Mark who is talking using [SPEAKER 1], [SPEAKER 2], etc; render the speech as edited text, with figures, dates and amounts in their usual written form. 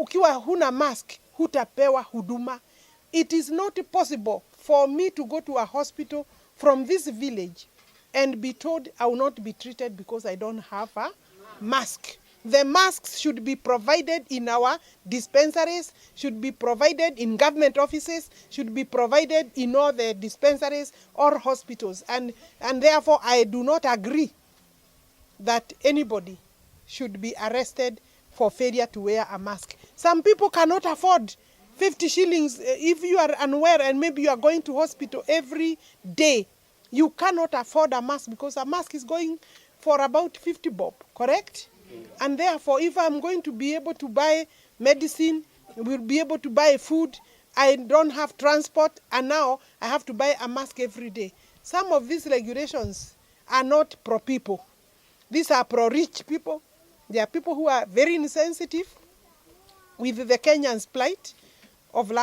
[SPEAKER 1] ukiwa huna mask, hutapewa huduma. It is not possible for me to go to a hospital from this village and be told I will not be treated because I don't have a mask. The masks should be provided in our dispensaries, should be provided in government offices, should be provided in all the dispensaries or hospitals. And therefore, I do not agree that anybody should be arrested for failure to wear a mask. Some people cannot afford 50 shillings. If you are unwell and maybe you are going to hospital every day, you cannot afford a mask because a mask is going for about 50 bob, correct? And therefore, if I'm going to be able to buy medicine, will be able to buy food, I don't have transport, and now I have to buy a mask every day. Some of these regulations are not pro-people. These are pro-rich people. They are people who are very insensitive with the Kenyans' plight of lack